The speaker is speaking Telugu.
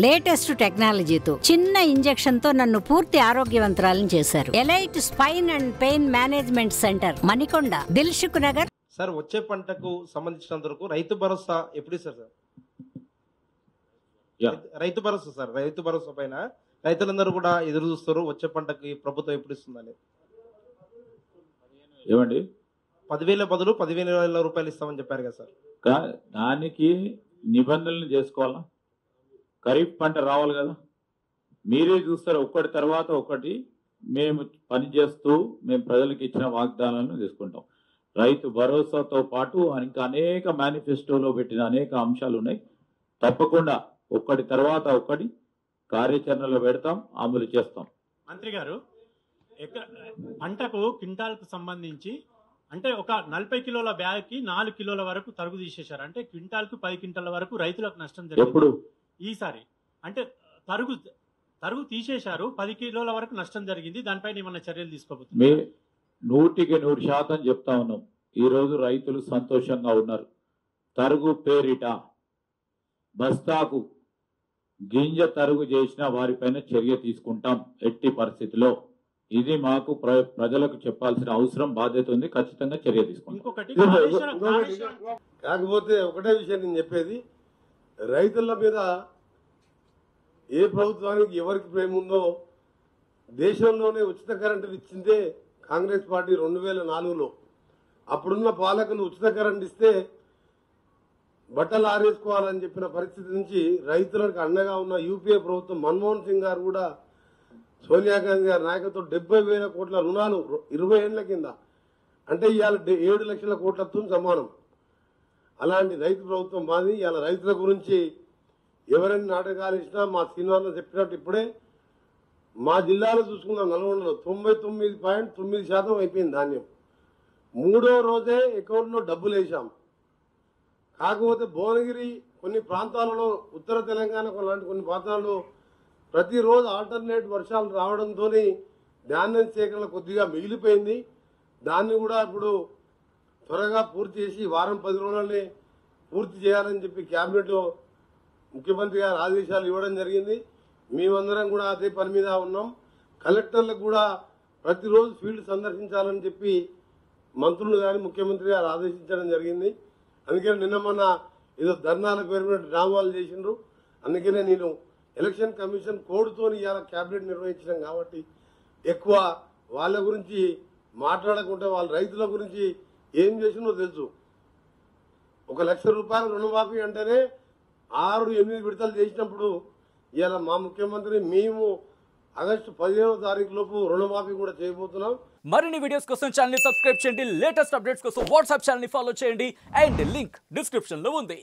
లేటెస్ట్ టెక్నాలజీతో చిన్న ఇంజెక్షన్ తో నన్ను పూర్తి ఆరోగ్యవంతురాలను చేశారు. Elite spine and pain management centre, Manikonda, Dilsukh Nagar. Sir, వచ్చే పంటకు సంబంధించినంత వరకు రైతు భరోసా ఎప్పుడు ఇస్తారు సార్? రైతు భరోసా సార్, రైతు భరోసా పైన రైతులందరూ కూడా ఎదురు చూస్తారు. వచ్చే పంటకి ప్రభుత్వం ఎప్పుడు ఇస్తుందని. ఏమండి, 10,000 బదులు 15,000 రూపాయలు ఇస్తామని చెప్పారు కదా సార్. దానికి నిబంధనలు చేసుకోవాలా? ఖరీఫ్ పంట రావాలి కదా, మీరే చూస్తారు. ఒకటి తర్వాత ఒకటి మేము పనిచేస్తూ మేము ప్రజలకు ఇచ్చిన వాగ్దానాలను తీసుకుంటాం. రైతు భరోసాతో పాటు ఇంకా అనేక మేనిఫెస్టోలో పెట్టిన అనేక అంశాలు ఉన్నాయి. తప్పకుండా ఒకటి తర్వాత ఒకటి కార్యాచరణలో పెడతాం, అమలు చేస్తాం. మంత్రి గారు, పంటకు క్వింటాల్కు సంబంధించి అంటే ఒక 40 కిలోల బ్యాగ్కి 4 కిలోల వరకు తరుగు తీసేశారు. అంటే క్వింటాల్కు 10 క్వింటాల వరకు రైతులకు నష్టం జరిగింది. ఎప్పుడు ఈసారి అంటే తరుగు తీసేశారు, 10 కిలోల వరకు నష్టం జరిగింది. దానిపైన ఏమన్నా చర్యలు తీసుకోబోతుంది? 100% చెప్తా ఉన్నాం. ఈరోజు రైతులు సంతోషంగా ఉన్నారు. తరుగు పేరిట బస్తాకు గింజ తరుగు చేసిన వారిపైన చర్య తీసుకుంటాం ఎట్టి పరిస్థితిలో. ఇది మాకు ప్రజలకు చెప్పాల్సిన అవసరం, బాధ్యత ఉంది. ఖచ్చితంగా చర్య తీసుకుంటాం. కాకపోతే ఒకటే విషయం నేను చెప్పేది, రైతుల మీద ఏ ప్రభుత్వానికి ఎవరికి ప్రేమ ఉందో, దేశంలోనే ఉచిత కరెంటు ఇచ్చిందే కాంగ్రెస్ పార్టీ 2004లో. అప్పుడున్న పాలకులు ఉచిత కరెంట్ ఇస్తే బట్టలు ఆరేసుకోవాలని చెప్పిన పరిస్థితి నుంచి రైతులకు అండగా ఉన్న యూపీఏ ప్రభుత్వం, మన్మోహన్ సింగ్ గారు కూడా సోనియా గాంధీ గారి నాయకత్వం 70,000 కోట్ల రుణాలు 20 ఏళ్ల కింద, అంటే ఇవాళ 7 లక్షల కోట్లతో సమానం. అలాంటి రైతు ప్రభుత్వం మాది. ఇవాళ రైతుల గురించి ఎవరైనా నాటకాలు ఇచ్చినా మా శ్రీనివాస చెప్పినట్టు ఇప్పుడే మా జిల్లాలో చూసుకున్న నల్గొండలో 99.9% అయిపోయింది ధాన్యం. 3వ రోజే అకౌంట్లో డబ్బులు వేసాం. కాకపోతే భువనగిరి కొన్ని ప్రాంతాలలో, ఉత్తర తెలంగాణ లాంటి కొన్ని ప్రాంతాల్లో ప్రతిరోజు ఆల్టర్నేట్ వర్షాలు రావడంతో ధాన్యం సేకరణ కొద్దిగా మిగిలిపోయింది. దాన్ని కూడా ఇప్పుడు త్వరగా పూర్తి చేసి వారం 10 రోజులనే పూర్తి చేయాలని చెప్పి క్యాబినెట్లో ముఖ్యమంత్రి గారు ఆదేశాలు ఇవ్వడం జరిగింది. మేమందరం కూడా అదే పని మీద ఉన్నాం. కలెక్టర్లకు కూడా ప్రతిరోజు ఫీల్డ్ సందర్శించాలని చెప్పి మంత్రులు కానీ ముఖ్యమంత్రి గారు ఆదేశించడం జరిగింది. అందుకని నిన్న మొన్న ఏదో ధర్నాల పేరు మీద డ్రామాలు చేసిండ్రు. అందుకనే నేను ఎలక్షన్ కమిషన్ కోడ్తో ఇవాళ క్యాబినెట్ నిర్వహించినాం. కాబట్టి ఎక్కువ వాళ్ళ గురించి మాట్లాడకుండా వాళ్ళ రైతుల గురించి ఏం చేసిందో తెలుసు. 1,00,000 రూపాయల రుణమాఫీ అంటేనే 6-8 విడతలు చేసినప్పుడు ఇవాళ మా ముఖ్యమంత్రి మేము ఆగస్టు 15వ తారీఖు లోపు రుణమాఫీ కూడా చేయబోతున్నాం. మరిన్ని వీడియోస్ కోసం ఛానల్ ని సబ్స్క్రైబ్ చేయండి. లేటెస్ట్ అప్డేట్స్ కోసం వాట్సాప్ ఛానల్ ని ఫాలో చేయండి. అండ్ లింక్ డిస్క్రిప్షన్ లో ఉంది.